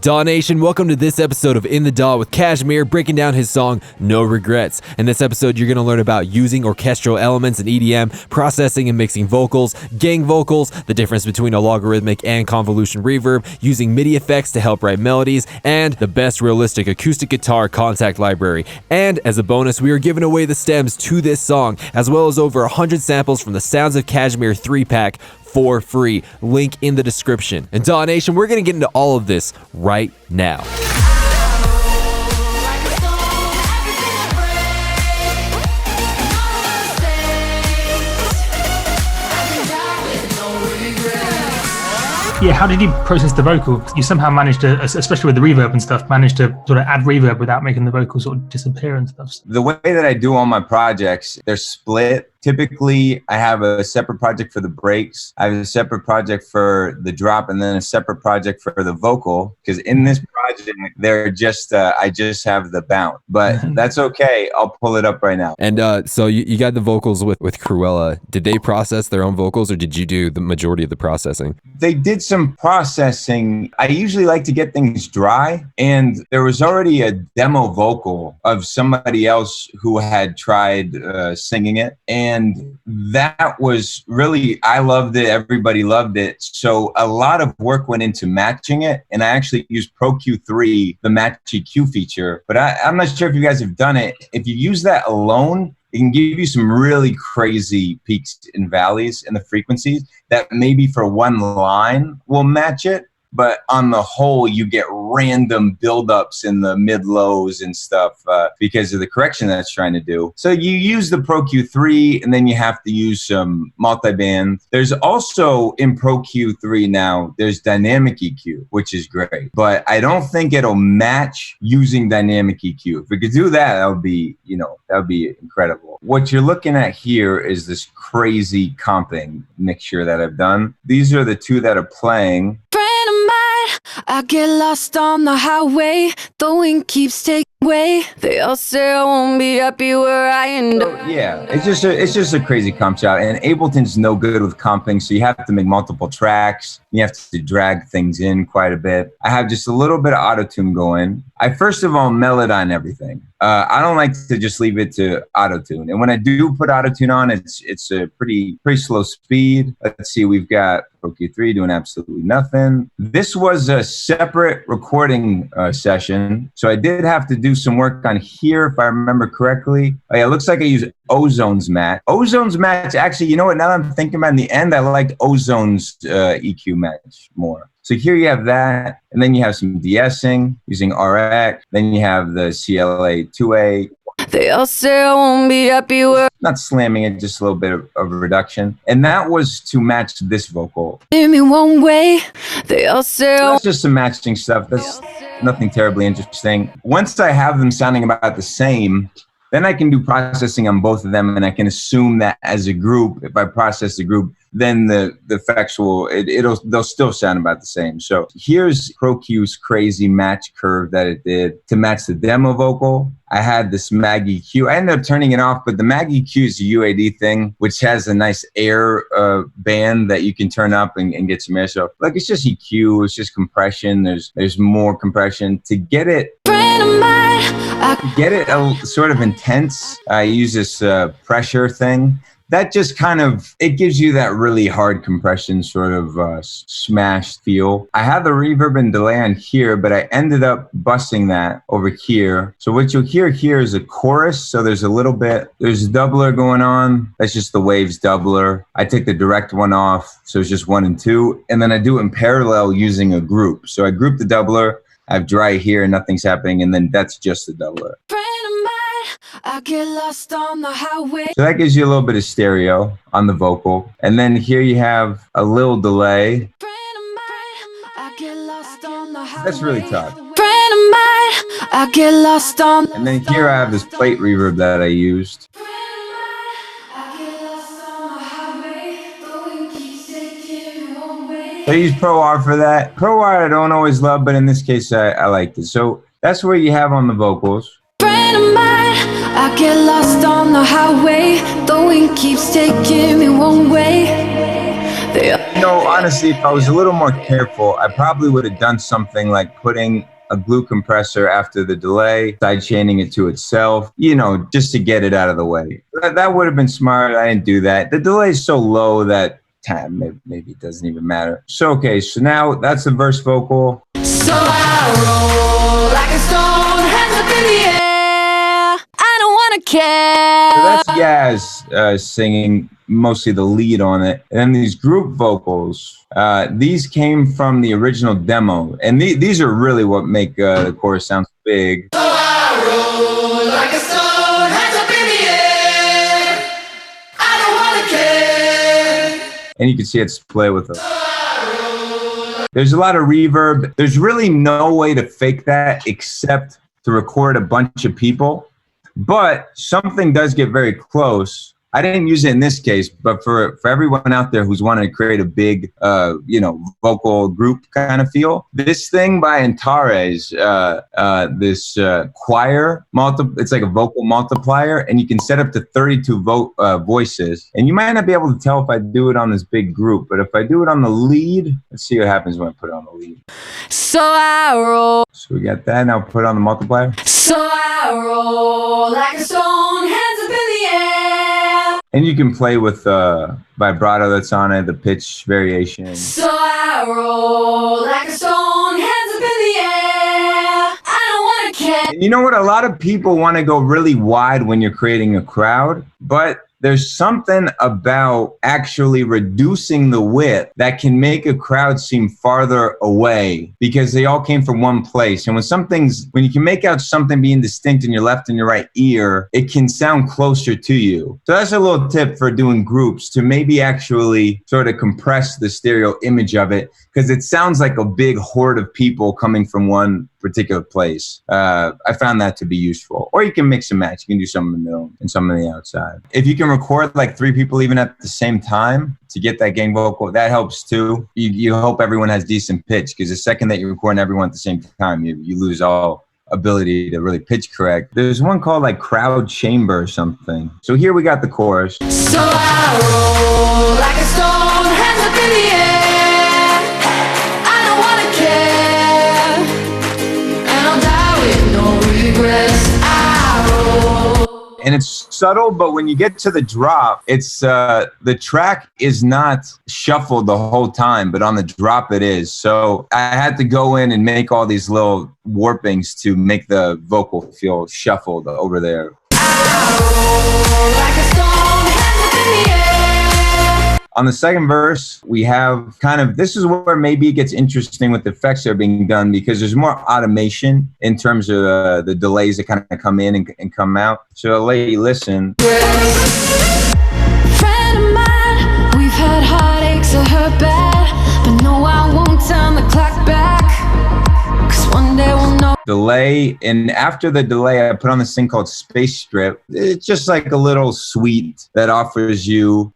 DAW Nation, welcome to this episode of In the DAW with KSHMR breaking down his song No Regrets. In this episode, you're going to learn about using orchestral elements in EDM, processing and mixing vocals, gang vocals, the difference between a logarithmic and convolution reverb, using MIDI effects to help write melodies, and the best realistic acoustic guitar contact library. And as a bonus, we are giving away the stems to this song, as well as over 100 samples from the Sounds of KSHMR 3-pack for free. Link in the description. And DAW Nation, we're going to get into all of this right now. Yeah, how did you process the vocal? You somehow managed to, especially with the reverb and stuff, managed to sort of add reverb without making the vocals sort of disappear and stuff. The way that I do all my projects, they're split. Typically, I have a separate project for the breaks. I have a separate project for the drop, and then a separate project for the vocal. Because in this project, they're just I just have the bounce. But that's okay. I'll pull it up right now. And so you got the vocals with Cruella. Did they process their own vocals, or did you do the majority of the processing? They did some processing. I usually like to get things dry, and there was already a demo vocal of somebody else who had tried singing it, and that was really, I loved it, everybody loved it, so a lot of work went into matching it, and I actually used Pro Q3, the Match EQ feature, but I'm not sure if you guys have done it. If you use that alone, it can give you some really crazy peaks and valleys in the frequencies that maybe for one line will match it. But on the whole, you get random buildups in the mid-lows and stuff because of the correction that's trying to do. So you use the Pro Q3, and then you have to use some multiband. There's also, in Pro Q3 now, there's dynamic EQ, which is great. But I don't think it'll match using dynamic EQ. If we could do that, that would be, that would be incredible. What you're looking at here is this crazy comping mixture that I've done. These are the two that are playing. I get lost on the highway, the wind keeps taking away. They all say I won't be happy where I end up. So, yeah, it's just a crazy comp shot, and Ableton's no good with comping, so you have to make multiple tracks. You have to drag things in quite a bit. I have just a little bit of auto-tune going. I first of all melodize everything. I don't like to just leave it to auto-tune, and when I do put auto-tune on, it's a pretty slow speed. Let's see, we've got Pro Q3 doing absolutely nothing. This was a separate recording session, so I did have to do some work on here, if I remember correctly. Oh, yeah, it looks like I used Ozone's match. Ozone's match, actually, you know what? Now that I'm thinking about it, in the end, I liked Ozone's EQ match more. So here you have that, and then you have some de-essing using RX. Then you have the CLA 2A. They all say I won't be happy where. Not slamming it, just a little bit of a reduction. And that was to match this vocal. In me one way, they all say. So that's just some matching stuff. That's nothing terribly interesting. Once I have them sounding about the same, then I can do processing on both of them, and I can assume that as a group, if I process the group, then the effects they'll still sound about the same. So here's Pro Q's crazy match curve that it did to match the demo vocal. I had this Mag EQ. I ended up turning it off, but the Mag EQ is a UAD thing, which has a nice air band that you can turn up and get some air. So like, it's just EQ, it's just compression. There's more compression to get it. Get it sort of intense. I use this pressure thing. That just kind of, it gives you that really hard compression sort of smashed feel. I have the reverb and delay on here, but I ended up busting that over here. So what you'll hear here is a chorus. So there's a doubler going on. That's just the waves doubler. I take the direct one off. So it's just 1 and 2. And then I do it in parallel using a group. So I group the doubler. I have dry here, nothing's happening. And then that's just the doubler. I get lost on the highway. So that gives you a little bit of stereo on the vocal. And then here you have a little delay. That's really tough. I get lost on. And then here I have this plate reverb that I used. So I use Pro R for that. Pro R I don't always love, but in this case I liked it. So that's where you have on the vocals. I get lost on the highway, the wind keeps taking me one way. know, honestly, if I was a little more careful, I probably would have done something like putting a glue compressor after the delay, side chaining it to itself, you know, just to get it out of the way. That would have been smart. I didn't do that. The delay is so low that maybe it doesn't even matter. So, okay, so now that's the verse vocal. So I roll like a stone, hands up in the air. I don't wanna care. So that's Yaz singing mostly the lead on it. And then these group vocals, these came from the original demo. And these are really what make the chorus sound big. So I roll like a stone, hands up in the air. I don't wanna care. And you can see it's play with it. There's a lot of reverb. There's really no way to fake that except to record a bunch of people. But something does get very close. I didn't use it in this case, but for everyone out there who's wanting to create a big, you know, vocal group kind of feel, this thing by Antares, this choir, it's like a vocal multiplier, and you can set up to 32 voices. And you might not be able to tell if I do it on this big group, but if I do it on the lead, let's see what happens when I put it on the lead. So I roll. So we got that, now put it on the multiplier. So I roll like a stone, hands up in the air. And you can play with vibrato that's on it, the pitch variation. So I roll like a stone, hands up in the air. I don't wanna care. And you know what? A lot of people want to go really wide when you're creating a crowd, but there's something about actually reducing the width that can make a crowd seem farther away because they all came from one place. And when you can make out something being distinct in your left and your right ear, it can sound closer to you. So that's a little tip for doing groups, to maybe actually sort of compress the stereo image of it, because it sounds like a big horde of people coming from one particular place. I found that to be useful. Or you can mix and match. You can do some in the middle and some on the outside. If you can record like 3 people even at the same time to get that gang vocal, that helps too. You hope everyone has decent pitch, because the second that you're recording everyone at the same time, you lose all ability to really pitch correct. There's one called like crowd chamber or something. So here we got the chorus. So I roll like a stone, hands up in the air. I don't wanna care, and I'll die with no regrets. I roll. And it's subtle, but when you get to the drop, it's the track is not shuffled the whole time, but on the drop it is. So I had to go in and make all these little warpings to make the vocal feel shuffled over there. Like a stone, hands up in the air. On the second verse, we have this is where maybe it gets interesting with the effects that are being done, because there's more automation in terms of the delays that kind of come in and come out. So I'll let you listen. Friend of mine, we've had heartaches or hurt bad, but no, I won't turn the clock back, 'cause one day we'll know. Delay, and after the delay I put on this thing called Space Strip. It's just like a little suite that offers you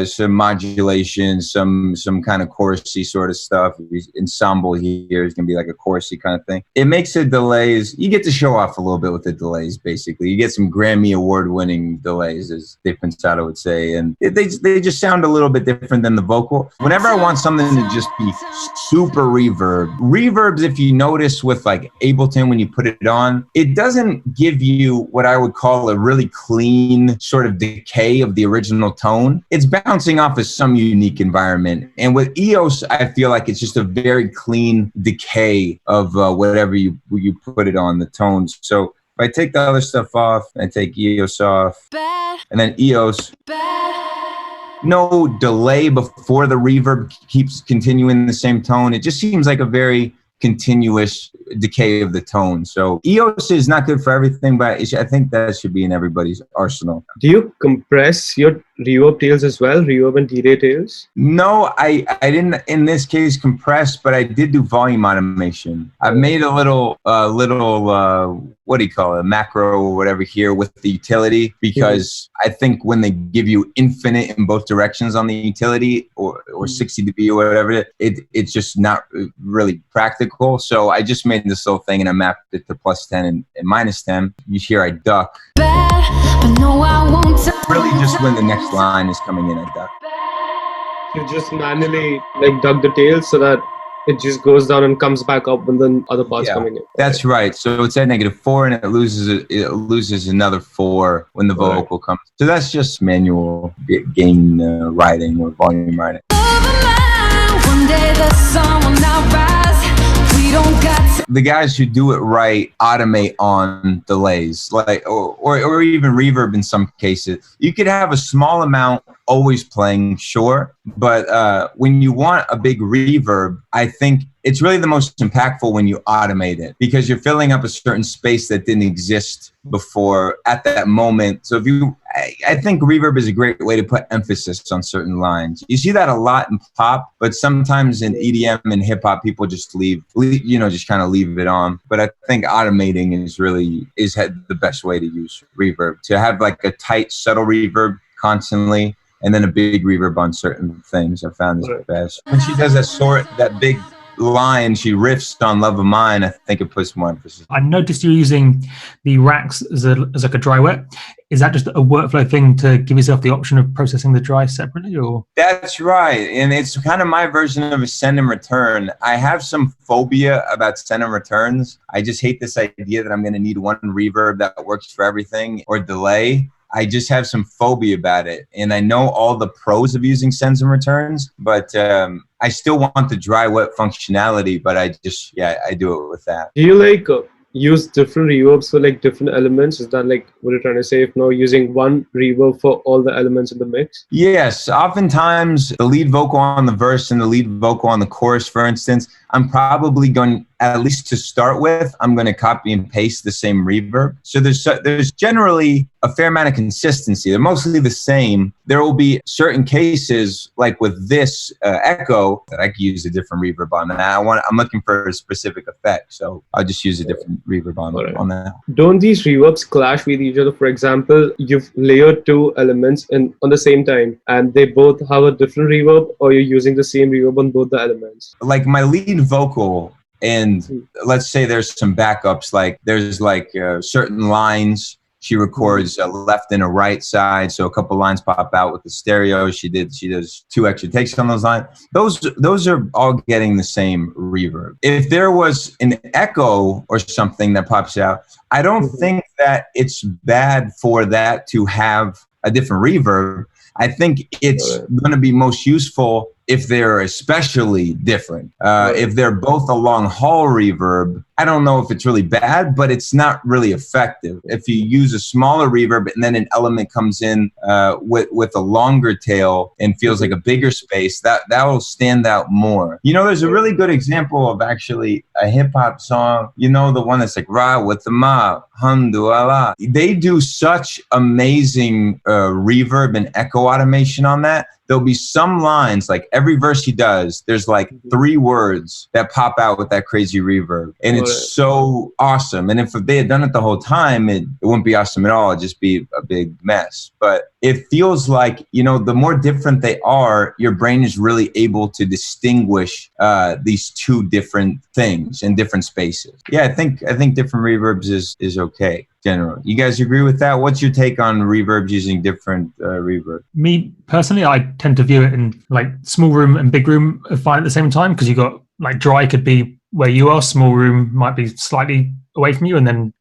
some modulation, some kind of chorusy sort of stuff. Ensemble here is gonna be like a chorusy kind of thing. It makes the delays, you get to show off a little bit with the delays. Basically you get some Grammy award-winning delays, as Dave Pensado would say, and they just sound a little bit different than the vocal. Whenever I want something to just be super reverbs, if you notice with like Ableton, when you put it on, it doesn't give you what I would call a really clean sort of decay of the original tone. It's bouncing off of some unique environment. And with EOS, I feel like it's just a very clean decay of whatever you put it on, the tones. So if I take the other stuff off, I take EOS off, and then EOS, no delay before the reverb keeps continuing the same tone. It just seems like a very continuous decay of the tone. So EOS is not good for everything, but I think that should be in everybody's arsenal. Do you compress your reverb tails as well, reverb and delay tails? No, I didn't in this case compress, but I did do volume automation. I've made a little what do you call it, a macro or whatever here with the utility, because I think when they give you infinite in both directions on the utility, or 60 dB or whatever, it's just not really practical. So I just made this little thing and I mapped it to +10 and -10. You hear I duck. But no, I won't. Really just when the next line is coming in, I duck. You just manually like dug the tail so that it just goes down and comes back up when the other parts coming in. That's right. So it's at -4 and it loses another 4 when the vocal comes. So that's just manual gain writing or volume writing. One day the sun will not rise. We don't got The guys who do it right automate on delays, like or even reverb in some cases. You could have a small amount always playing, sure, but when you want a big reverb, I think it's really the most impactful when you automate it, because you're filling up a certain space that didn't exist before at that moment. So I think reverb is a great way to put emphasis on certain lines. You see that a lot in pop, but sometimes in EDM and hip hop, people just just kind of leave it on. But I think automating is the best way to use reverb, to have like a tight, subtle reverb constantly, and then a big reverb on certain things. I found is the best. When she does that big line, she riffs on Love of Mine, I think it puts more emphasis. I noticed you're using the racks as like a dry wet. Is that just a workflow thing to give yourself the option of processing the dry separately, or? That's right, and it's kind of my version of a send and return. I have some phobia about send and returns. I just hate this idea that I'm going to need one reverb that works for everything or delay. I just have some phobia about it. And I know all the pros of using sends and returns, but I still want the dry wet functionality, but I do it with that. Do you like use different reverbs for like different elements? Is that like what you're trying to say? If now using one reverb for all the elements in the mix? Yes, oftentimes the lead vocal on the verse and the lead vocal on the chorus, for instance, I'm probably going, at least to start with, I'm going to copy and paste the same reverb. So there's generally a fair amount of consistency. They're mostly the same. There will be certain cases, like with this echo, that I could use a different reverb on. And I'm looking for a specific effect, so I'll just use a different reverb on that. Don't these reverbs clash with each other? For example, you've layered two elements on the same time, and they both have a different reverb, or you're using the same reverb on both the elements? Like my lead vocal, and let's say there's some backups, like there's like certain lines she records a left and a right side, so a couple lines pop out with the stereo. She does 2 extra takes on those lines. Those are all getting the same reverb. If there was an echo or something that pops out, I don't think that it's bad for that to have a different reverb. I think it's going to be most useful if they're especially different. If they're both a long haul reverb, I don't know if it's really bad, but it's not really effective. If you use a smaller reverb and then an element comes in with a longer tail and feels like a bigger space, that will stand out more. You know, there's a really good example of actually a hip hop song, you know, the one that's like Ra with the Ma, Hamdulillah. They do such amazing reverb and echo automation on that. There'll be some lines, like every verse he does, there's like 3 words that pop out with that crazy reverb. And it's so awesome. And if they had done it the whole time, it wouldn't be awesome at all. It'd just be a big mess. But it feels like, you know, the more different they are, your brain is really able to distinguish these 2 different things in different spaces. Yeah, I think different reverbs is okay. Generally, you guys agree with that? What's your take on reverbs using different reverb? Me personally, I tend to view it in like small room and big room are fine at the same time, because you got like dry could be where you are, small room might be slightly away from you, and then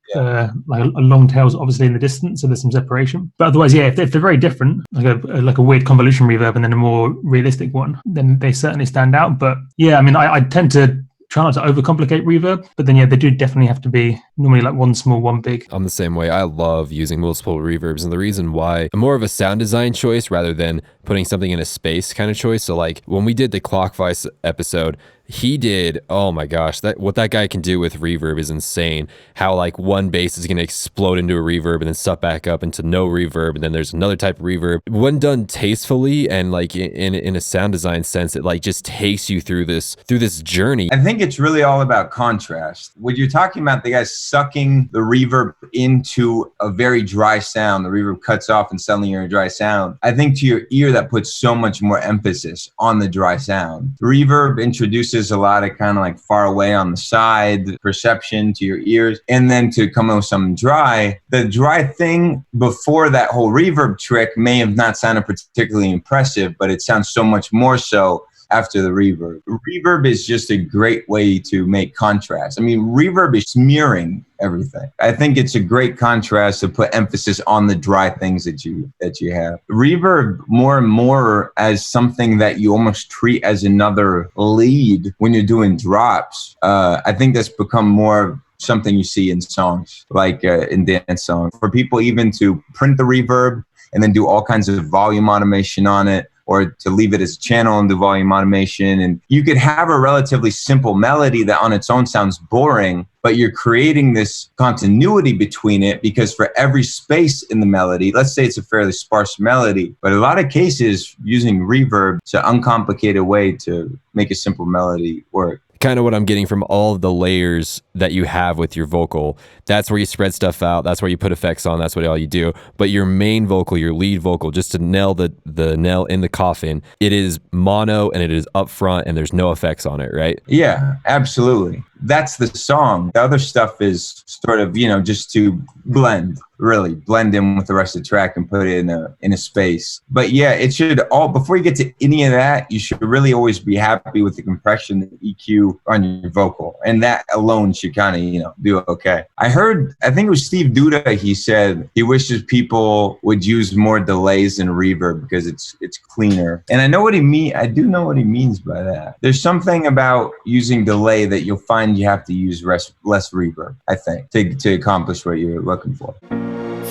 like a long tail's obviously in the distance, so there's some separation. But otherwise, yeah, if they're very different, like a weird convolution reverb and then a more realistic one, then they certainly stand out. But yeah, I mean, I tend to try not to overcomplicate reverb, but then yeah, they do definitely have to be normally like one small, one big. I'm the same way. I love using multiple reverbs, and the reason why I'm more of a sound design choice rather than putting something in a space kind of choice. So like when we did the Clockvice episode, he did, oh my gosh, what that guy can do with reverb is insane. How like one bass is going to explode into a reverb and then suck back up into no reverb, and then there's another type of reverb. When done tastefully and like in a sound design sense, it like just takes you through this journey. I think it's really all about contrast. When you're talking about the guy sucking the reverb into a very dry sound, the reverb cuts off and suddenly you're in a dry sound. I think to your ear that puts so much more emphasis on the dry sound. Reverb introduces a lot of kind of like far away on the side perception to your ears, and then to come in with something dry. The dry thing before that whole reverb trick may have not sounded particularly impressive, but it sounds so much more so after the reverb. Reverb is just a great way to make contrast. I mean, reverb is smearing everything. I think it's a great contrast to put emphasis on the dry things that you have. Reverb more and more as something that you almost treat as another lead when you're doing drops. I think that's become more something you see in songs, like in dance songs. For people even to print the reverb and then do all kinds of volume automation on it, or to leave it as a channel and do volume automation. And you could have a relatively simple melody that on its own sounds boring, but you're creating this continuity between it, because for every space in the melody, let's say it's a fairly sparse melody, but a lot of cases using reverb, it's an uncomplicated way to make a simple melody work. Kind of what I'm getting from all of the layers that you have with your vocal. That's where you spread stuff out. That's where you put effects on. That's what all you do. But your main vocal, your lead vocal, just to nail the nail in the coffin, it is mono and it is up front and there's no effects on it, right? Yeah, absolutely. That's the song. The other stuff is sort of, just to blend in with the rest of the track and put it in a space. But yeah, it should all, before you get to any of that, you should really always be happy with the compression, the EQ on your vocal. And that alone should kind of, do okay. I think it was Steve Duda, he said he wishes people would use more delays and reverb because it's cleaner. And I do know what he means by that. There's something about using delay that you'll find you have to use less reverb, I think, to accomplish what you're looking for.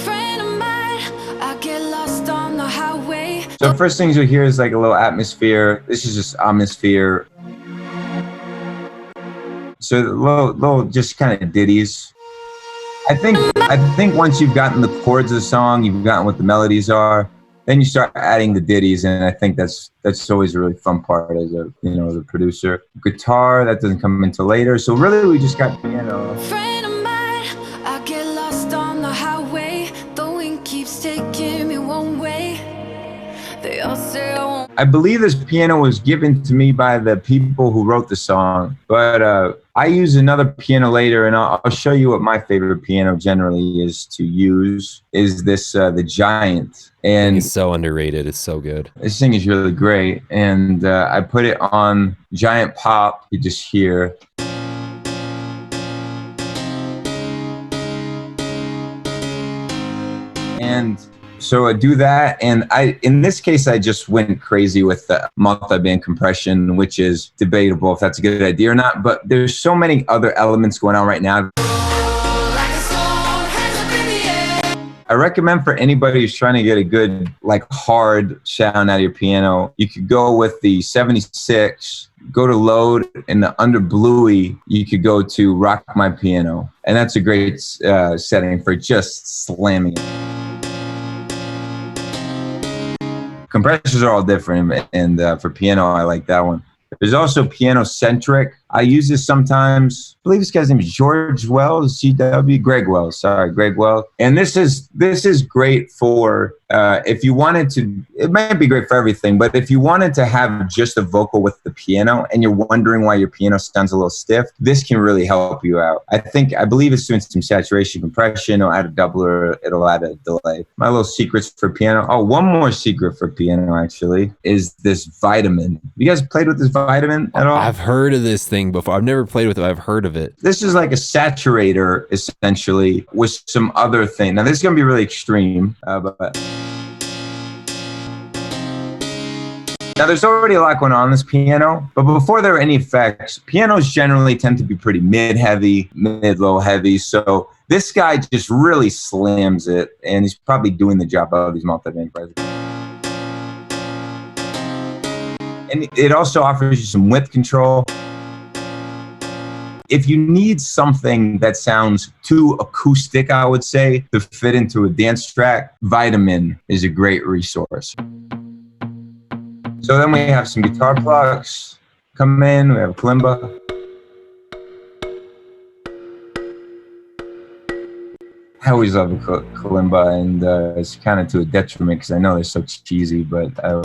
Friend of mine, I get lost on the highway. So first things you'll hear is like a little atmosphere. This is just atmosphere. So little just kind of ditties. I think once you've gotten the chords of the song, you've gotten what the melodies are, then you start adding the ditties, and I think that's always a really fun part as a producer. Guitar, that doesn't come until later. So really we just got piano. Friend of mine, I get lost on the highway. The wind keeps taking me one way. They all say I won't. I believe this piano was given to me by the people who wrote the song, but I use another piano later, and I'll show you what my favorite piano generally is to use. Is this the Giant? And it's so underrated. It's so good. This thing is really great, and I put it on Giant Pop. You just hear. And so I do that, and in this case, I just went crazy with the multi-band compression, which is debatable if that's a good idea or not, but there's so many other elements going on right now. I recommend for anybody who's trying to get a good, hard sound out of your piano, you could go with the 76, go to load, and under Bluey, you could go to Rock My Piano. And that's a great setting for just slamming it. Compressors are all different, and for piano, I like that one. There's also Piano Centric. I use this sometimes. I believe this guy's name is George Wells, Greg Wells. And this is great for if you wanted to. It might be great for everything, but if you wanted to have just a vocal with the piano and you're wondering why your piano sounds a little stiff, this can really help you out. I believe it's doing some saturation compression. It'll add a doubler. It'll add a delay. My little secrets for piano. Oh, one more secret for piano actually is this Vitamin. You guys played with this Vitamin at all? I've heard of this thing before. I've never played with it. I've heard of it. This is like a saturator, essentially, with some other thing. Now, this is going to be really extreme, but now there's already a lot going on this piano, but before there are any effects, pianos generally tend to be pretty mid-heavy, mid-low heavy, so this guy just really slams it, and he's probably doing the job of these multi-band presets. And it also offers you some width control. If you need something that sounds too acoustic, I would say, to fit into a dance track, Vitamin is a great resource. So then we have some guitar plugs come in. We have a kalimba. I always love the kalimba, and it's kind of to a detriment because I know they're so cheesy, but so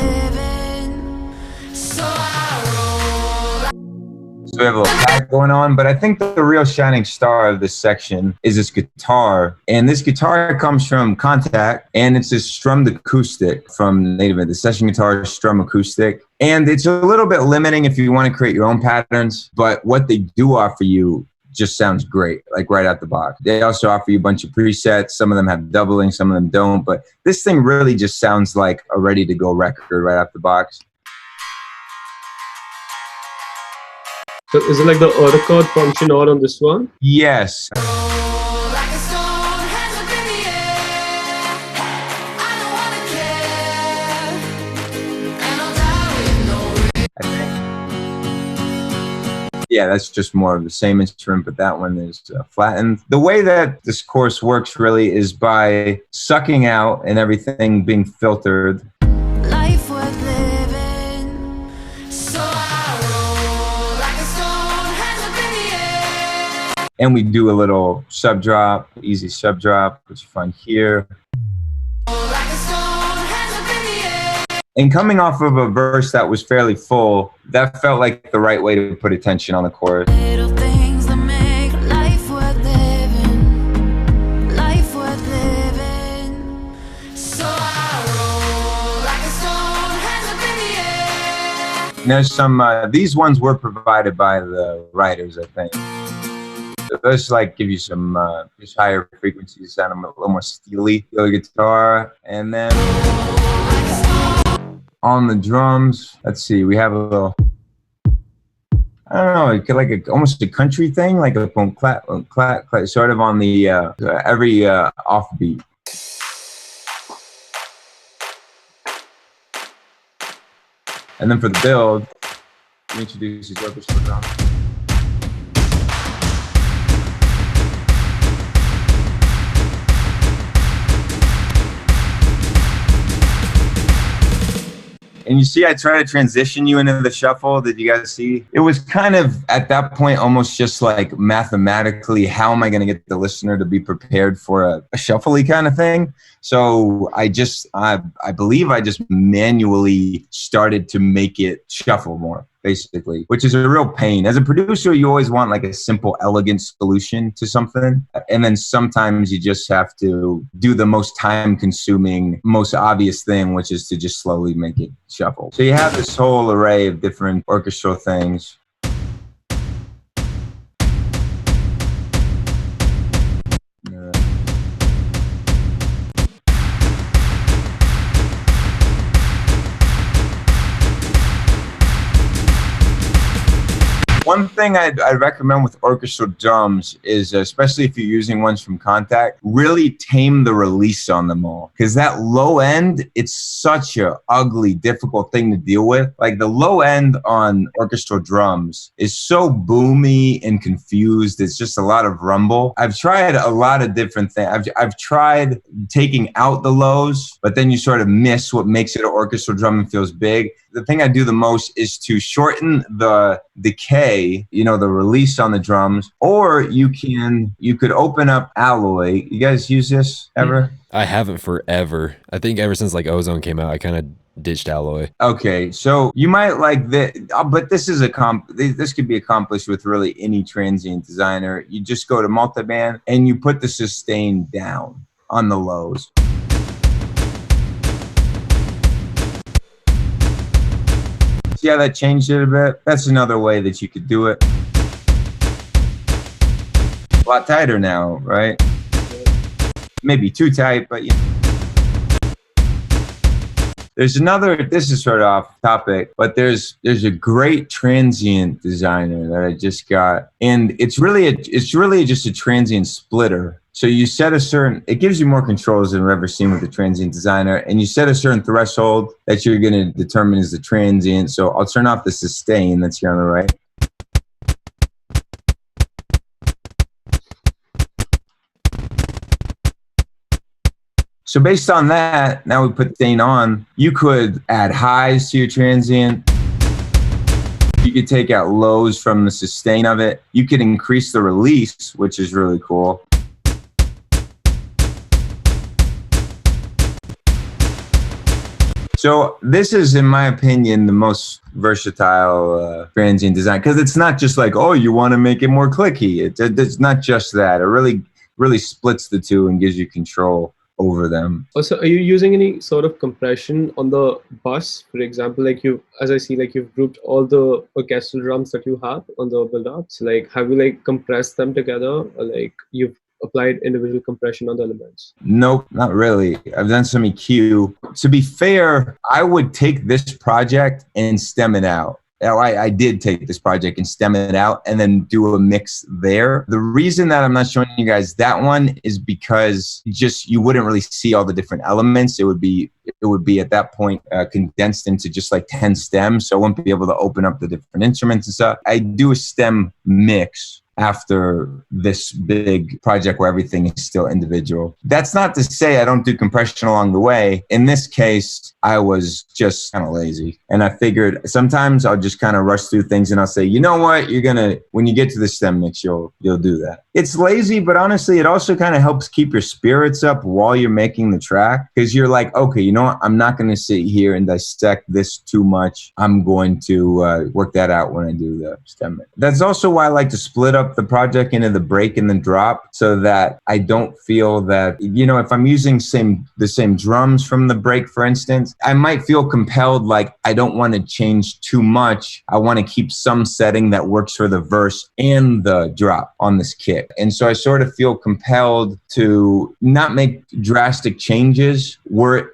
we have a little pack going on, but I think the real shining star of this section is this guitar. And this guitar comes from Contact, and it's this strummed acoustic from Native. The session guitar strum acoustic. And it's a little bit limiting if you want to create your own patterns, but what they do offer you just sounds great, like right out the box. They also offer you a bunch of presets. Some of them have doubling, some of them don't, but this thing really just sounds like a ready to go record right out the box. So is it like the auto chord function all on this one? Yes. Yeah, that's just more of the same instrument, but that one is flattened. The way that this course works really is by sucking out and everything being filtered. Life worth living. So I roll like a stone, hands up in the air. And we do a little sub drop, easy sub drop, which you find here. And coming off of a verse that was fairly full, that felt like the right way to put attention on the chorus. Little things that make life worth living. Life worth living. So I roll like a stone, hands up in the air. And there's some, these ones were provided by the writers, I think. So those like give you some just higher frequencies, sound a little more steely, the guitar. And then on the drums, let's see, we have a little, I don't know, it could like almost a country thing, like a boom, clap, clap, clap, sort of on the every offbeat. And then for the build, we introduce these orchestral drums. And you see, I try to transition you into the shuffle. Did you guys see? It was kind of, at that point, almost just like mathematically, how am I going to get the listener to be prepared for a shuffly kind of thing? So I believe I just manually started to make it shuffle more, basically, which is a real pain. As a producer, you always want like a simple, elegant solution to something. And then sometimes you just have to do the most time-consuming, most obvious thing, which is to just slowly make it shuffle. So you have this whole array of different orchestral things. One thing I'd recommend with orchestral drums is, especially if you're using ones from Contact, really tame the release on them all. Because that low end, it's such a ugly, difficult thing to deal with. Like the low end on orchestral drums is so boomy and confused. It's just a lot of rumble. I've tried a lot of different things. I've tried taking out the lows, but then you sort of miss what makes it an orchestral drum and feels big. The thing I do the most is to shorten the decay, you know, the release on the drums, or you could open up Alloy. You guys use this ever? I haven't forever. I think ever since like Ozone came out, I kind of ditched Alloy. Okay, so you might like that, but this is this could be accomplished with really any transient designer. You just go to multiband and you put the sustain down on the lows. See how that changed it a bit? That's another way that you could do it. A lot tighter now, right? Maybe too tight, but yeah. There's another, this is sort of off topic, but there's a great transient designer that I just got. And it's really just a transient splitter. So you set a certain, it gives you more controls than I've ever seen with the transient designer, and you set a certain threshold that you're going to determine as the transient. So I'll turn off the sustain that's here on the right. So based on that, now we put sustain on, you could add highs to your transient. You could take out lows from the sustain of it. You could increase the release, which is really cool. So this is, in my opinion, the most versatile transient design, because it's not just like, oh, you want to make it more clicky. It's not just that. It really splits the two and gives you control over them. Also, are you using any sort of compression on the bus? For example, like as I see, like you've grouped all the orchestral drums that you have on the build-up. So like, have you like compressed them together, or like you've applied individual compression on the elements? Nope, not really. I've done some EQ. To be fair, I would take this project and stem it out. I did take this project and stem it out and then do a mix there. The reason that I'm not showing you guys that one is because you wouldn't really see all the different elements. It would be at that point condensed into just like 10 stems. So I wouldn't be able to open up the different instruments and stuff. I do a stem mix after this big project where everything is still individual. That's not to say I don't do compression along the way. In this case, I was just kind of lazy. And I figured sometimes I'll just kind of rush through things and I'll say, you know what, when you get to the stem mix, you'll do that. It's lazy, but honestly, it also kind of helps keep your spirits up while you're making the track. Because you're like, okay, you know what, I'm not going to sit here and dissect this too much. I'm going to work that out when I do the stem mix. That's also why I like to split up the project into the break and the drop, so that I don't feel that, if I'm using the same drums from the break, for instance, I might feel compelled, like I don't want to change too much. I want to keep some setting that works for the verse and the drop on this kit. And so I sort of feel compelled to not make drastic changes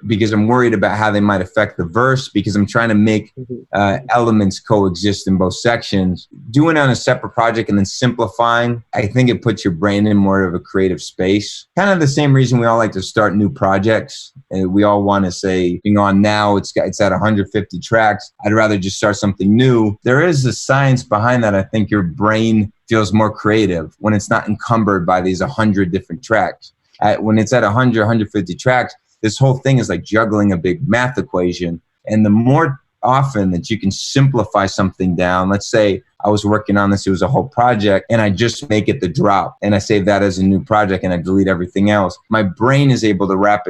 because I'm worried about how they might affect the verse, because I'm trying to make elements coexist in both sections. Doing it on a separate project and then simplifying, I think it puts your brain in more of a creative space. Kind of the same reason we all like to start new projects. And we all want to say, now it's at 150 tracks. I'd rather just start something new. There is a science behind that. I think your brain feels more creative when it's not encumbered by these 100 different tracks. When it's at 100, 150 tracks, this whole thing is like juggling a big math equation. And the more often that you can simplify something down, let's say I was working on this, it was a whole project, and I just make it the drop and I save that as a new project and I delete everything else. My brain is able to wrap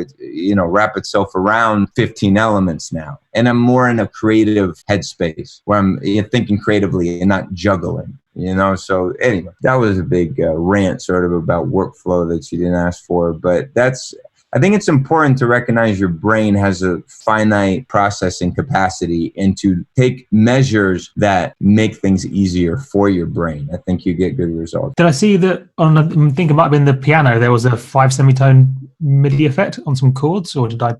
itself around 15 elements now. And I'm more in a creative headspace where I'm thinking creatively and not juggling. So anyway, that was a big rant sort of about workflow that you didn't ask for, but I think it's important to recognize your brain has a finite processing capacity and to take measures that make things easier for your brain. I think you get good results. Did I see that I think it might have been the piano, there was a 5 semitone MIDI effect on some chords, or did I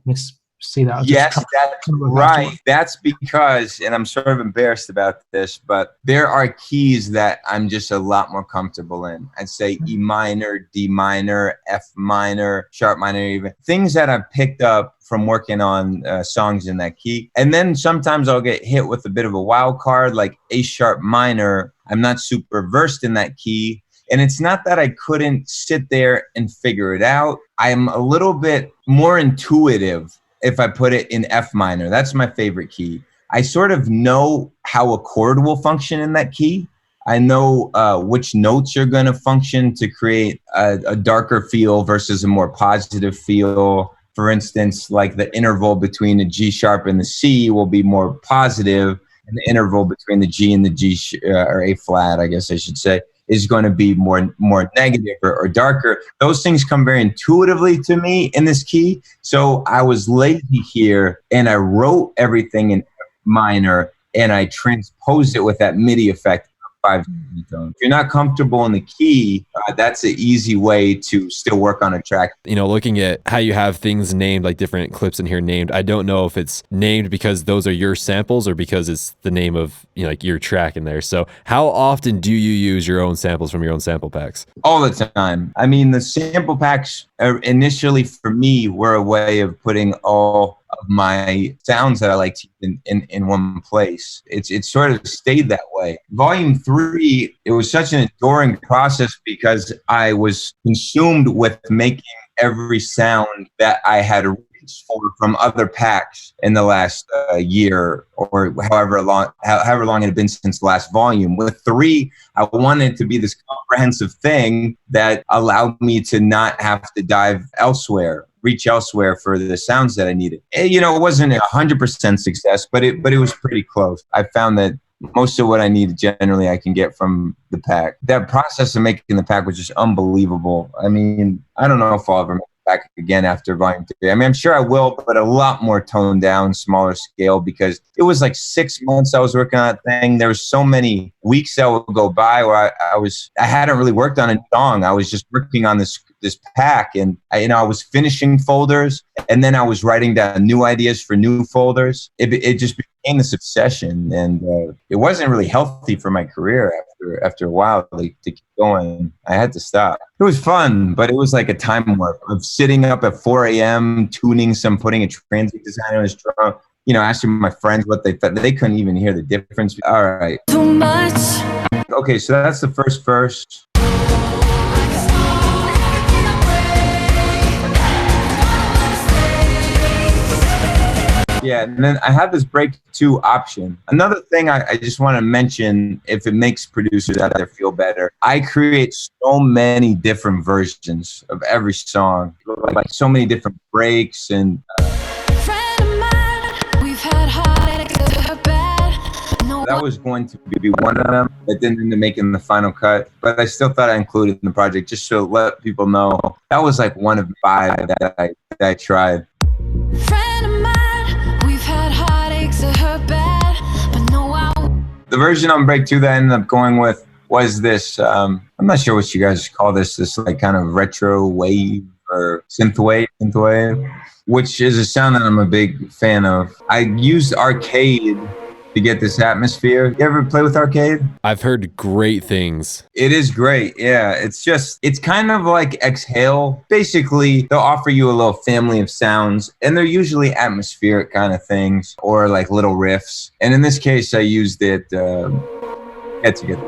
see that? Yes, that's right. That's because, and I'm sort of embarrassed about this, but there are keys that I'm just a lot more comfortable in. I'd say E minor, D minor, F minor, sharp minor, even things that I've picked up from working on songs in that key. And then sometimes I'll get hit with a bit of a wild card, like A sharp minor. I'm not super versed in that key. And it's not that I couldn't sit there and figure it out. I'm a little bit more intuitive if I put it in F minor. That's my favorite key. I sort of know how a chord will function in that key. I know which notes are going to function to create a darker feel versus a more positive feel. For instance, like the interval between a G sharp and the C will be more positive, and the interval between the G and the G or A flat, I guess I should say, is going to be more negative or darker. Those things come very intuitively to me in this key. So I was lazy here and I wrote everything in F minor and I transposed it with that MIDI effect. 5 semitones. If you're not comfortable in the key, that's an easy way to still work on a track. Looking at how you have things named, like different clips in here named, I don't know if it's named because those are your samples or because it's the name of like your track in there. So how often do you use your own samples from your own sample packs? All the time. I mean, the sample packs initially for me were a way of putting all of my sounds that I like to in one place. It's sort of stayed that way. Volume 3, it was such an enduring process because I was consumed with making every sound that I had reached for from other packs in the last year or however long it had been since the last volume. With 3, I wanted it to be this comprehensive thing that allowed me to not have to dive elsewhere. reach elsewhere for the sounds that I needed. And, you know, it wasn't 100% success, but it was pretty close. I found that most of what I needed generally I can get from the pack. That process of making the pack was just unbelievable. I mean, I don't know if I'll ever make the pack again after Volume 3. I mean, I'm sure I will, but a lot more toned down, smaller scale, because it was like 6 months I was working on that thing. There was so many weeks that would go by where I hadn't really worked on a song. I was just working on this pack, and I was finishing folders, and then I was writing down new ideas for new folders. It just became this obsession, and it wasn't really healthy for my career after a while to keep going. I had to stop. It was fun, but it was like a time warp of sitting up at 4 a.m. putting a transient design on his drum, asking my friends what they thought. They couldn't even hear the difference. All right. Too much. Okay, so that's the first verse. Yeah, and then I have this break 2 option. Another thing I just want to mention, if it makes producers out there feel better, I create so many different versions of every song, like so many different breaks and. That was going to be one of them, but didn't end up making the final cut. But I still thought I included in the project just to let people know that was like one of 5 that I tried. The version on break 2 that I ended up going with was this, I'm not sure what you guys call this like kind of retro wave or synth wave, which is a sound that I'm a big fan of. I used Arcade to get this atmosphere. You ever play with Arcade? I've heard great things. It is great, yeah. It's kind of like Exhale. Basically, they'll offer you a little family of sounds, and they're usually atmospheric kind of things, or like little riffs. And in this case, I used it, get together.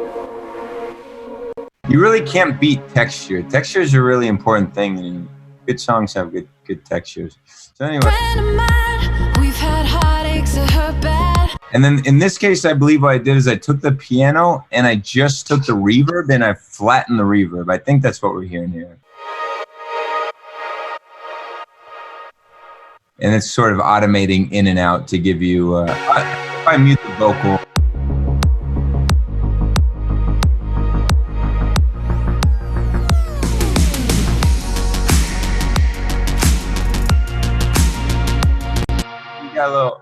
You really can't beat texture. Texture is a really important thing, and good songs have good textures. So anyway. And then in this case, I believe what I did is I took the piano and I just took the reverb and I flattened the reverb. I think that's what we're hearing here. And it's sort of automating in and out to give you, if I mute the vocal. You got a little.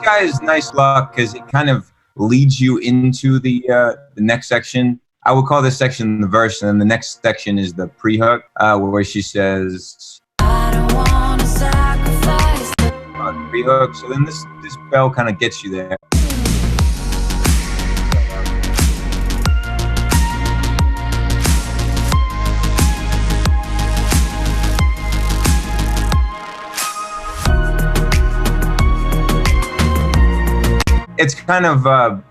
Guy is nice luck because it kind of leads you into the next section. I would call this section the verse, and then the next section is the pre-hook, where she says, I don't wanna sacrifice. Pre-hook. So then this bell kind of gets you there. It's kind of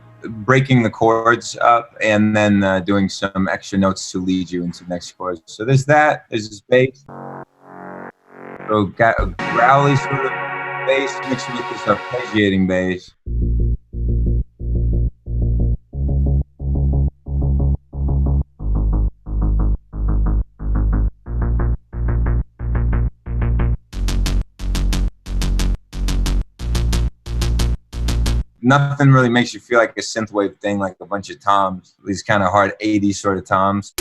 breaking the chords up and then doing some extra notes to lead you into the next chords. So there's that. There's this bass. So got a growly sort of bass mixed with this arpeggiating bass. Nothing really makes you feel like a synthwave thing, like a bunch of toms, these kind of hard 80s sort of toms.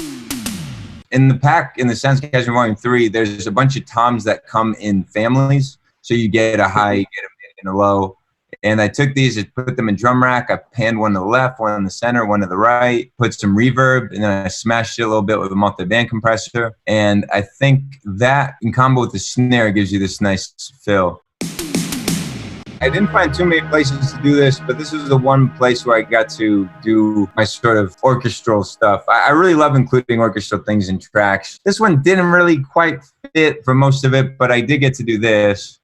In the pack, in the Sounds KSHMR Volume 3, there's a bunch of toms that come in families. So you get a high, you get a mid, and a low. And I took these and put them in drum rack. I panned one to the left, one in the center, one to the right, put some reverb, and then I smashed it a little bit with a multi-band compressor. And I think that, in combo with the snare, gives you this nice fill. I didn't find too many places to do this, but this was the one place where I got to do my sort of orchestral stuff. I really love including orchestral things in tracks. This one didn't really quite fit for most of it, but I did get to do this.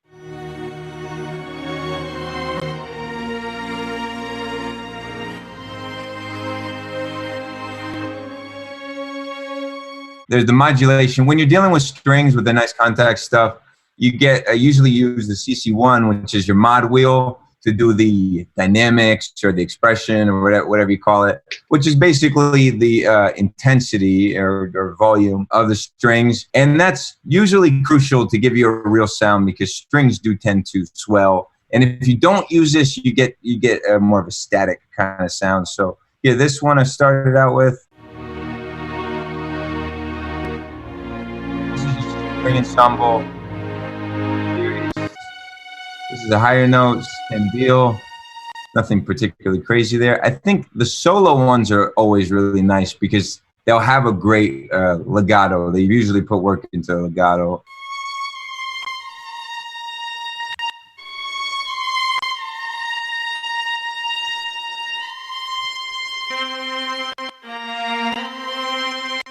There's the modulation. When you're dealing with strings with the nice contact stuff, you get, I usually use the CC1, which is your mod wheel, to do the dynamics or the expression or whatever you call it, which is basically the intensity or volume of the strings. And that's usually crucial to give you a real sound, because strings do tend to swell. And if you don't use this, you get more of a static kind of sound. So yeah, this one I started out with. This is just a string ensemble. This is a higher notes, same deal. Nothing particularly crazy there. I think the solo ones are always really nice because they'll have a great legato. They usually put work into legato.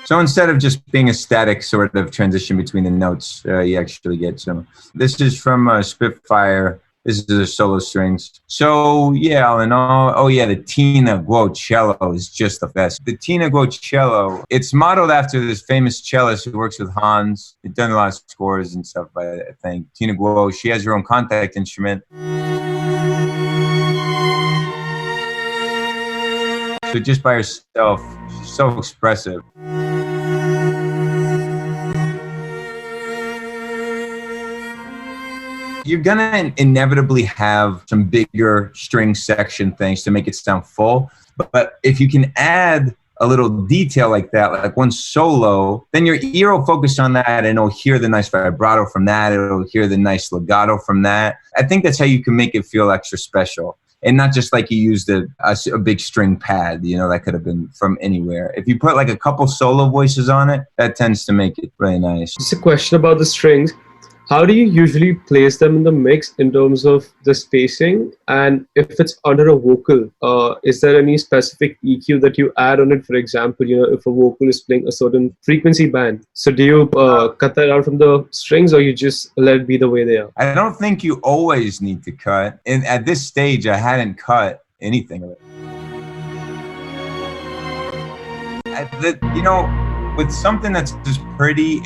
So instead of just being a static sort of transition between the notes, you actually get some. This is from Spitfire. This is the solo strings. So yeah, all in all, oh yeah, the Tina Guo cello is just the best. The Tina Guo cello, it's modeled after this famous cellist who works with Hans. He's done a lot of scores and stuff, I think. Tina Guo, she has her own contact instrument. So just by herself, she's so expressive. You're gonna inevitably have some bigger string section things to make it sound full. But if you can add a little detail like that, like one solo, then your ear will focus on that and it'll hear the nice vibrato from that. It'll hear the nice legato from that. I think that's how you can make it feel extra special. And not just like you used a big string pad, you know, that could have been from anywhere. If you put like a couple solo voices on it, that tends to make it really nice. Just a question about the strings. How do you usually place them in the mix in terms of the spacing? And if it's under a vocal, is there any specific EQ that you add on it? For example, you know, if a vocal is playing a certain frequency band, so do you cut that out from the strings, or you just let it be the way they are? I don't think you always need to cut. And at this stage, I hadn't cut anything of it. You know, with something that's just pretty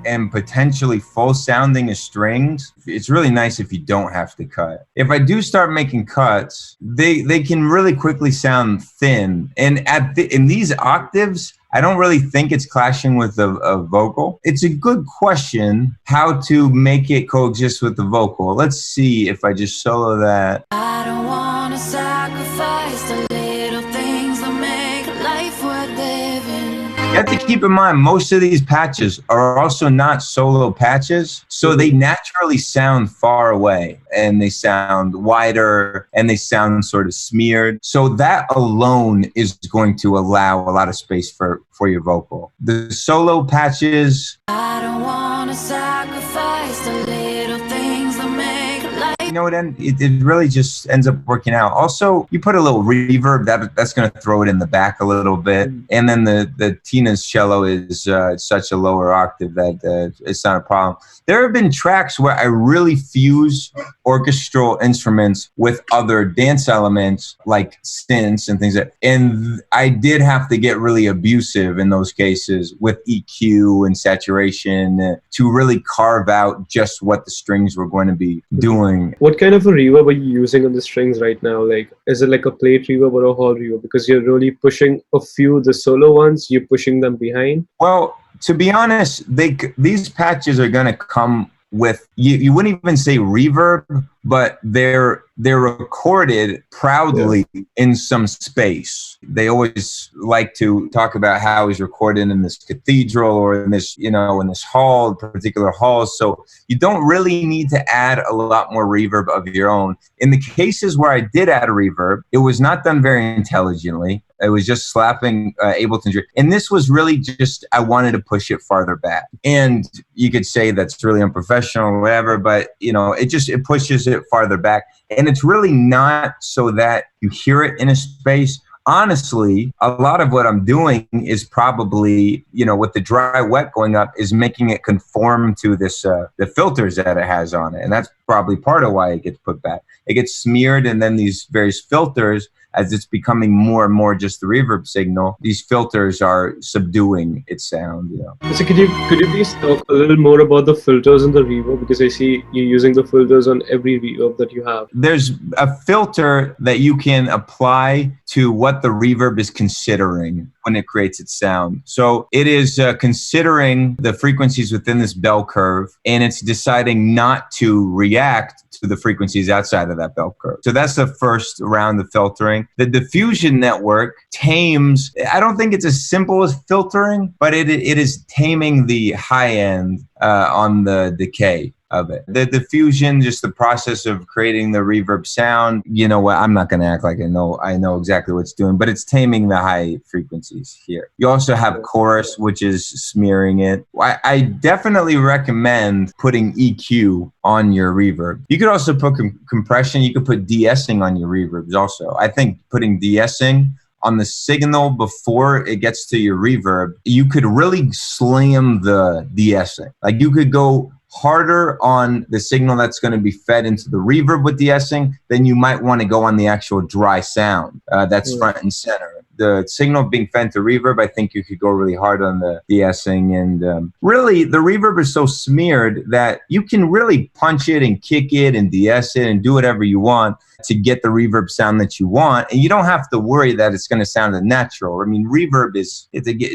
and potentially full sounding as strings, it's really nice if you don't have to cut. If I do start making cuts, they can really quickly sound thin. And in these octaves, I don't really think it's clashing with a vocal. It's a good question how to make it coexist with the vocal. Let's see if I just solo that. I don't want to sacrifice the little things that make life worth living. You have to keep in mind, most of these patches are also not solo patches, so they naturally sound far away, and they sound wider, and they sound sort of smeared. So that alone is going to allow a lot of space for your vocal. The solo patches, I don't want to sacrifice the little things that make life. you know, it really just ends up working out. Also, you put a little reverb, that's going to throw it in the back a little bit. And then the Tina's cello is such a lower octave that it's not a problem. There have been tracks where I really fuse orchestral instruments with other dance elements like synths and things and I did have to get really abusive in those cases with EQ and saturation to really carve out just what the strings were going to be doing. What kind of a reverb are you using on the strings right now? Like, is it like a plate reverb or a hall reverb? Because you're really pushing a few, the solo ones, you're pushing them behind. Well, to be honest, these patches are going to come with, you wouldn't even say reverb, but they're recorded proudly in some space. They always like to talk about how it's recorded in this cathedral or in this, you know, in this hall, particular halls. So you don't really need to add a lot more reverb of your own. In the cases where I did add a reverb, it was not done very intelligently. It was just slapping Ableton. And this was really just, I wanted to push it farther back. And you could say that's really unprofessional or whatever, but you know, it pushes it farther back. And it's really not so that you hear it in a space. Honestly, a lot of what I'm doing is probably, you know, with the dry wet going up is making it conform to this, the filters that it has on it. And that's probably part of why it gets put back. It gets smeared, and then these various filters as it's becoming more and more just the reverb signal, these filters are subduing its sound. So could you please talk a little more about the filters and the reverb, because I see you're using the filters on every reverb that you have. There's a filter that you can apply to what the reverb is considering when it creates its sound. So it is considering the frequencies within this bell curve, and it's deciding not to react to the frequencies outside of that bell curve. So that's the first round of filtering. The diffusion network tames, I don't think it's as simple as filtering, but it is taming the high end on the decay of it. The diffusion, just the process of creating the reverb sound, you know what, I'm not going to act like I know exactly what it's doing, but it's taming the high frequencies here. You also have chorus, which is smearing it. I definitely recommend putting EQ on your reverb. You could also put compression. You could put de-essing on your reverbs also. I think putting de-essing on the signal before it gets to your reverb, you could really slam the de-essing. Like you could go harder on the signal that's going to be fed into the reverb with de-essing than you might want to go on the actual dry sound that's front and center. The signal being fed to reverb, I think you could go really hard on the de-essing. And really, the reverb is so smeared that you can really punch it and kick it and de-ess it and do whatever you want to get the reverb sound that you want. And you don't have to worry that it's going to sound unnatural. I mean, reverb it's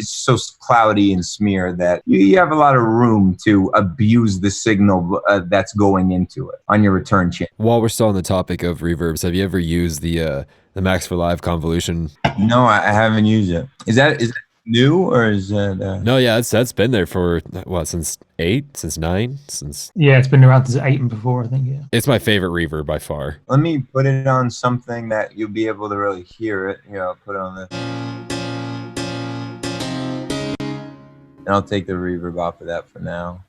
so cloudy and smeared that you have a lot of room to abuse the signal that's going into it on your return channel. While we're still on the topic of reverbs, have you ever used the Max for Live Convolution? No, I haven't used it. Is that new or is that? No, yeah, that's been there for what, since 8, since 9, since. Yeah, it's been around since 8 and before, I think. Yeah, it's my favorite reverb by far. Let me put it on something that you'll be able to really hear it. Here, I'll put it on this, and I'll take the reverb off of that for now.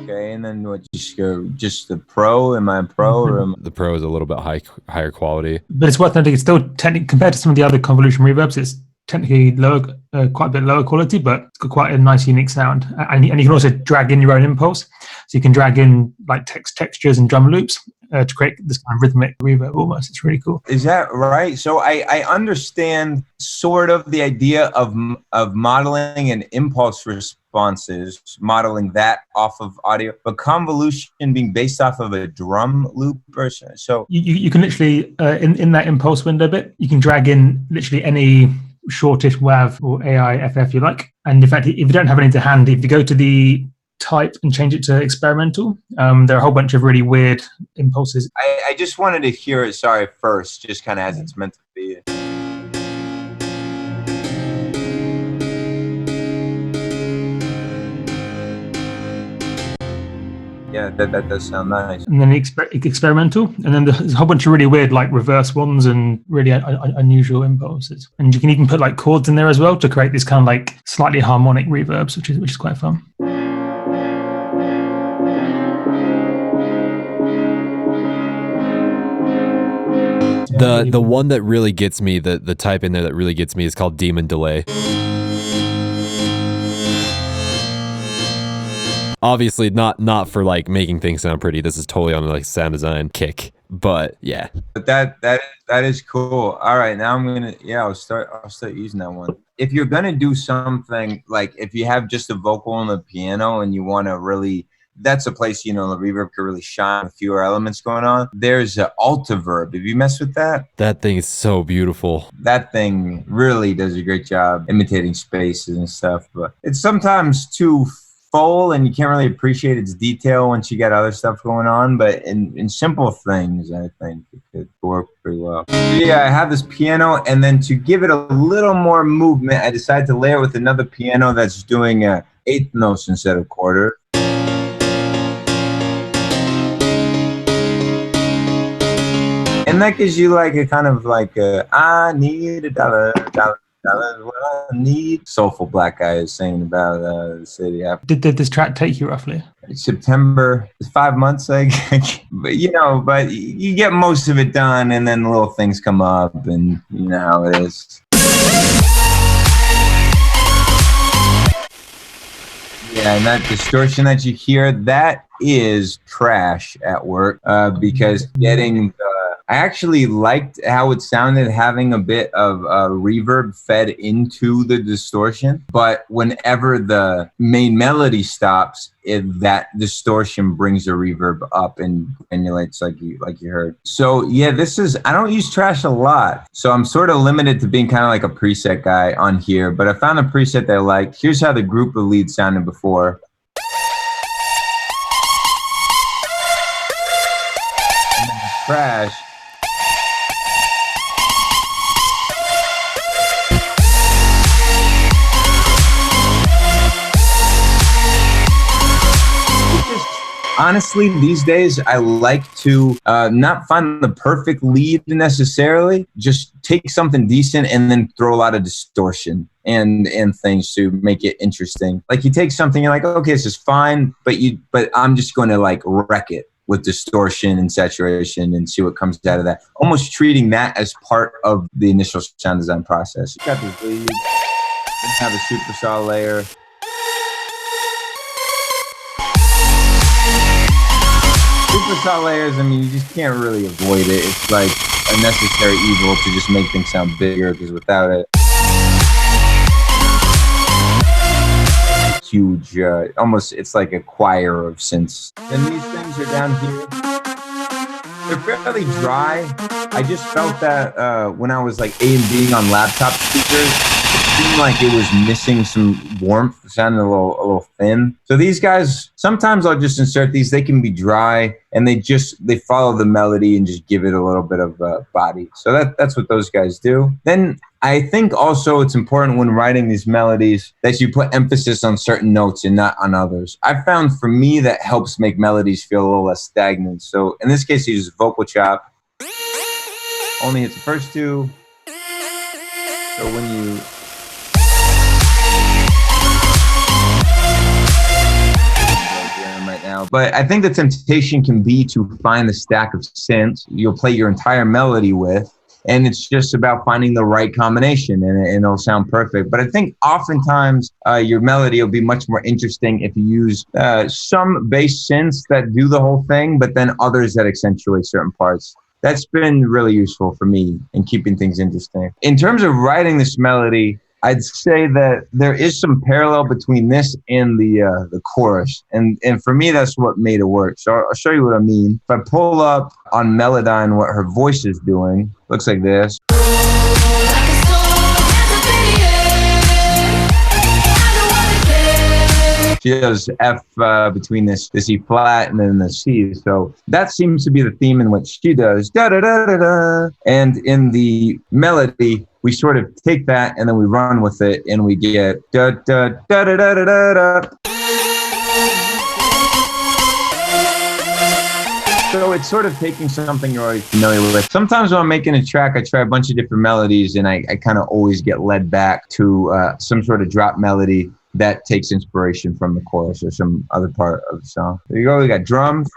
Okay, and then what? Just the Pro? Am I a Pro or the Pro is a little bit higher quality, but it's worth noting it's still technically, compared to some of the other Convolution reverbs, it's technically lower, quite a bit lower quality, but it's got quite a nice, unique sound. And you can also drag in your own impulse, so you can drag in like textures and drum loops to create this kind of rhythmic reverb almost. It's really cool. Is that right? So I understand sort of the idea of modeling an impulse responses, modeling that off of audio, but convolution being based off of a drum loop or so. You can literally, in that impulse window bit, you can drag in literally any shortish WAV or AI FF you like. And in fact, if you don't have any to hand, if you go to the type and change it to experimental, there are a whole bunch of really weird impulses. I just wanted to hear it, first, just kind of as it's meant to be. Yeah, that does sound nice. And then experimental, and then there's a whole bunch of really weird like reverse ones and really unusual impulses. And you can even put like chords in there as well to create this kind of like slightly harmonic reverbs, which is quite fun. The one that really gets me, the type in there that really gets me is called Demon Delay. Obviously not for like making things sound pretty. This is totally on the like sound design kick. But yeah. But that is cool. All right, now I'll start using that one. If you're gonna do something like if you have just a vocal on the piano and you wanna really, that's a place, the reverb could really shine, a fewer elements going on. There's an Altiverb. Have you messed with that? That thing is so beautiful. That thing really does a great job imitating spaces and stuff, but it's sometimes too full and you can't really appreciate its detail once you got other stuff going on. But in simple things, I think it could work pretty well. Yeah, I have this piano, and then to give it a little more movement, I decided to layer with another piano that's doing eighth notes instead of quarter. And that gives you like a kind of like I need a dollar, what I need. Soulful black guy is singing about the city. Did this track take you roughly? September, 5 months, like, but you get most of it done, and then little things come up, and you know how it is. Yeah, and that distortion that you hear, that is trash at work because getting I actually liked how it sounded having a bit of reverb fed into the distortion, but whenever the main melody stops, that distortion brings the reverb up and granulates like you heard. So yeah, I don't use trash a lot, so I'm sort of limited to being kind of like a preset guy on here, but I found a preset that I like. Here's how the group of leads sounded before. Trash. Honestly, these days, I like to not find the perfect lead necessarily, just take something decent and then throw a lot of distortion and things to make it interesting. Like you take something, you're like, okay, this is fine, but I'm just going to like wreck it with distortion and saturation and see what comes out of that. Almost treating that as part of the initial sound design process. You got this lead, then have a supersaw layer. Supersaw layers, I mean, you just can't really avoid it. It's like a necessary evil to just make things sound bigger, because without it, huge, almost, it's like a choir of synths. And these things are down here. They're fairly dry. I just felt that when I was like A&Bing on laptop speakers, it seemed like it was missing some warmth. It sounded a little thin. So these guys, sometimes I'll just insert these. They can be dry, and they follow the melody and just give it a little bit of body. So that's what those guys do. Then I think also it's important when writing these melodies that you put emphasis on certain notes and not on others. I found for me that helps make melodies feel a little less stagnant. So in this case, you use vocal chop. Only hits the first two. So when you right now, but I think the temptation can be to find the stack of synths you'll play your entire melody with, and it's just about finding the right combination, and it'll sound perfect. But I think oftentimes your melody will be much more interesting if you use some bass synths that do the whole thing, but then others that accentuate certain parts. That's been really useful for me in keeping things interesting. In terms of writing this melody, I'd say that there is some parallel between this and the chorus. And for me, that's what made it work. So I'll show you what I mean. If I pull up on Melodyne what her voice is doing, looks like this. She does F between this E flat and then the C. So that seems to be the theme in what she does. Da da da da da. And in the melody, we sort of take that and then we run with it, and we get da da da da da da da. So it's sort of taking something you're already familiar with. Sometimes when I'm making a track, I try a bunch of different melodies, and I kind of always get led back to some sort of drop melody that takes inspiration from the chorus or some other part of the song. There you go. We got drums.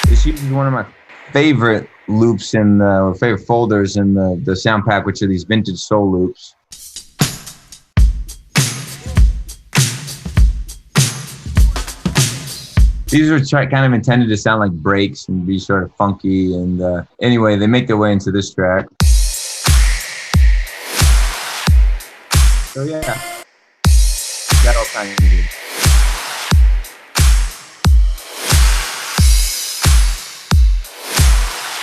This uses one of my favorite loops or favorite folders in the sound pack, which are these vintage soul loops. These are kind of intended to sound like breaks and be sort of funky. And anyway, they make their way into this track. So yeah, got all kinds of good.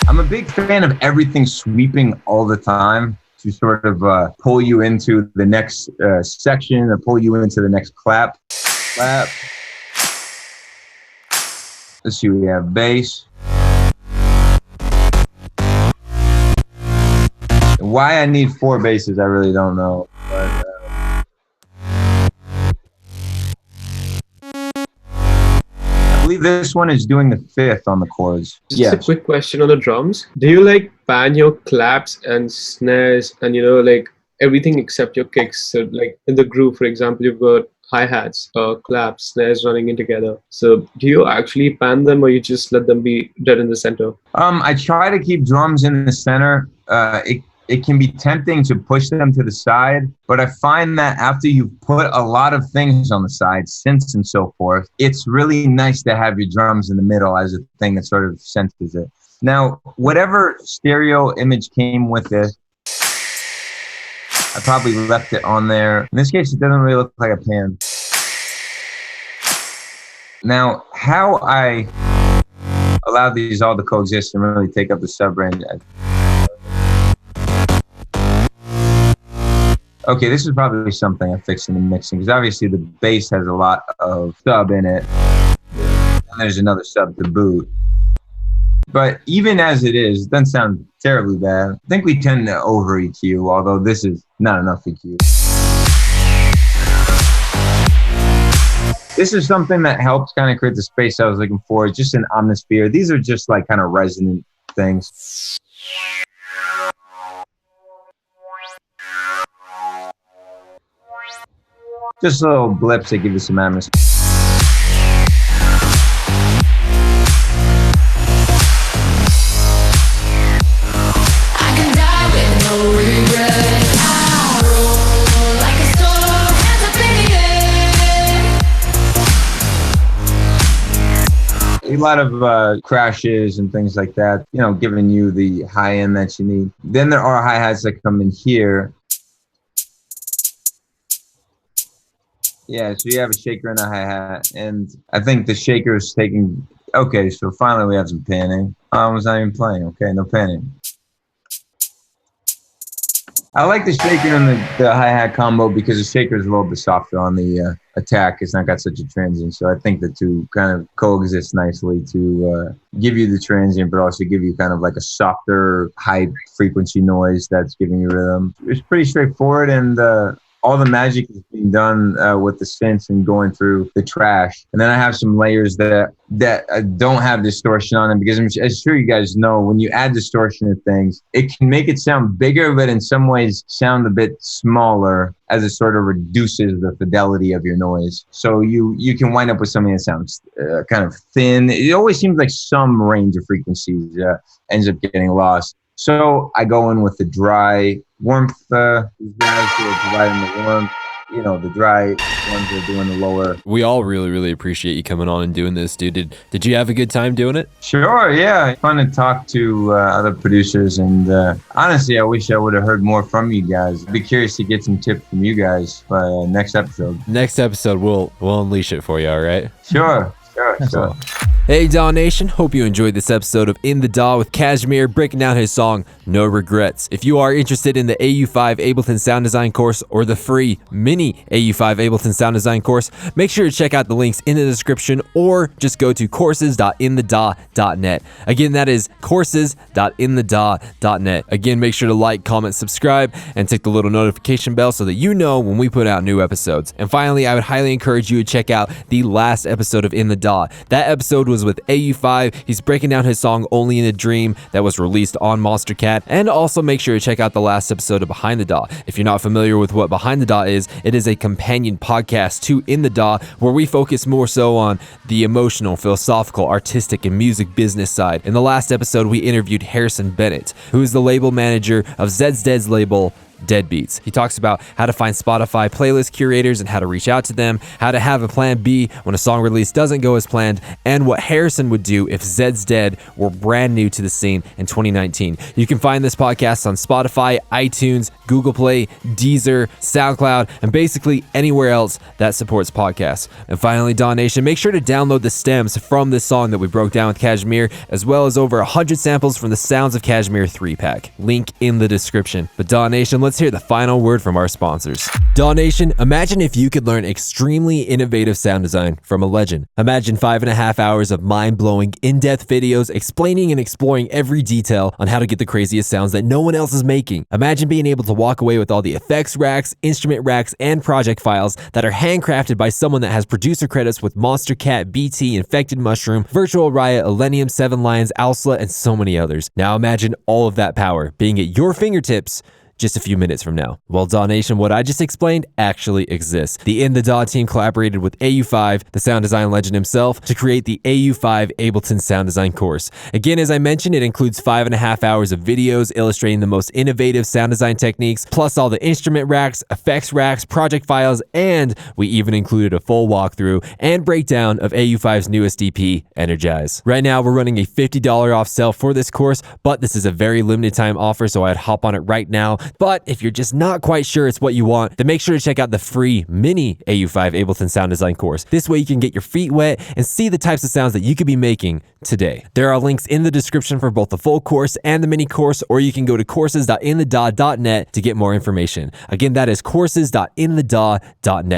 I'm a big fan of everything sweeping all the time to sort of pull you into the next section or pull you into the next clap. Let's see, we have bass. Why I need 4 basses, I really don't know. But, I believe this one is doing the 5th on the chords. Just a quick question on the drums. Do you like pan your claps and snares and like everything except your kicks? So like in the groove, for example, you've got hi-hats, claps, snares running in together. So do you actually pan them, or you just let them be dead in the center? I try to keep drums in the center. it can be tempting to push them to the side, but I find that after you've put a lot of things on the side, synths and so forth, it's really nice to have your drums in the middle as a thing that sort of senses it. Now, whatever stereo image came with it, I probably left it on there. In this case, it doesn't really look like a pan. Now, how I allow these all to coexist and really take up the sub-range. Okay, this is probably something I fixed in the mixing, because obviously the bass has a lot of sub in it, and there's another sub to boot. But even as it is, it doesn't sound terribly bad. I think we tend to over EQ, although this is not enough EQ. This is something that helps kind of create the space I was looking for, just an omnisphere. These are just like kind of resonant things. Just little blips that give you some atmosphere. I can die with no regret. I roll like a stone, hands up in the air. A lot of crashes and things like that, you know, giving you the high end that you need. Then there are hi-hats that come in here. Yeah, so you have a shaker and a hi-hat, and I think the shaker is taking, okay, so finally we have some panning. I was not even playing, okay, no panning. I like the shaker and the hi-hat combo because the shaker is a little bit softer on the attack. It's not got such a transient, so I think the two kind of coexist nicely to give you the transient, but also give you kind of like a softer, high-frequency noise that's giving you rhythm. It's pretty straightforward, and all the magic is being done with the synths and going through the trash. And then I have some layers that don't have distortion on them, because I'm sure you guys know when you add distortion to things, it can make it sound bigger, but in some ways sound a bit smaller, as it sort of reduces the fidelity of your noise. So you can wind up with something that sounds kind of thin. It always seems like some range of frequencies ends up getting lost. So I go in with the dry warmth, these guys who are providing the warmth, you know, the dry ones are doing the lower. We all really, really appreciate you coming on and doing this, dude. Did you have a good time doing it? Sure, yeah. Fun to talk to other producers, and honestly, I wish I would have heard more from you guys. I'd be curious to get some tips from you guys for next episode. Next episode, we'll unleash it for you, all right? Sure. Cool. Hey DAW Nation, hope you enjoyed this episode of In the DAW with KSHMR breaking down his song No Regrets. If you are interested in the AU5 Ableton Sound Design course or the free mini AU5 Ableton Sound Design course, make sure to check out the links in the description or just go to courses.inthedaw.net. Again, that is courses.inthedaw.net. Again, make sure to like, comment, subscribe, and tick the little notification bell so that you know when we put out new episodes. And finally, I would highly encourage you to check out the last episode of In the DAW. That episode was with AU5. He's breaking down his song Only in a Dream that was released on Monstercat. And also make sure to check out the last episode of Behind the DAW. If you're not familiar with what Behind the DAW is, it is a companion podcast to In the DAW, where we focus more so on the emotional, philosophical, artistic, and music business side. In the last episode, we interviewed Harrison Bennett, who is the label manager of Zed's Dead's label Deadbeats. He talks about how to find Spotify playlist curators and how to reach out to them, how to have a plan B when a song release doesn't go as planned, and what Harrison would do if Zed's Dead were brand new to the scene in 2019. You can find this podcast on Spotify, iTunes, Google Play, Deezer, SoundCloud, and basically anywhere else that supports podcasts. And finally, DAW Nation, make sure to download the stems from this song that we broke down with KSHMR, as well as over 100 samples from the Sounds of KSHMR 3-pack. Link in the description. But DAW Nation, let's hear the final word from our sponsors. DAW Nation, imagine if you could learn extremely innovative sound design from a legend. Imagine 5.5 hours of mind-blowing, in-depth videos explaining and exploring every detail on how to get the craziest sounds that no one else is making. Imagine being able to walk away with all the effects racks, instrument racks, and project files that are handcrafted by someone that has producer credits with Monstercat, BT, Infected Mushroom, Virtual Riot, Illenium, Seven Lions, Alsla, and so many others. Now imagine all of that power being at your fingertips just a few minutes from now. Well, DAW Nation, what I just explained actually exists. The In the DAW team collaborated with AU5, the sound design legend himself, to create the AU5 Ableton sound design course. Again, as I mentioned, it includes 5.5 hours of videos illustrating the most innovative sound design techniques, plus all the instrument racks, effects racks, project files, and we even included a full walkthrough and breakdown of AU5's newest EP, Energize. Right now, we're running a $50 off sale for this course, but this is a very limited time offer, so I'd hop on it right now. But if you're just not quite sure it's what you want, then make sure to check out the free mini AU5 Ableton sound design course. This way you can get your feet wet and see the types of sounds that you could be making today. There are links in the description for both the full course and the mini course, or you can go to courses.inthedaw.net to get more information. Again, that is courses.inthedaw.net.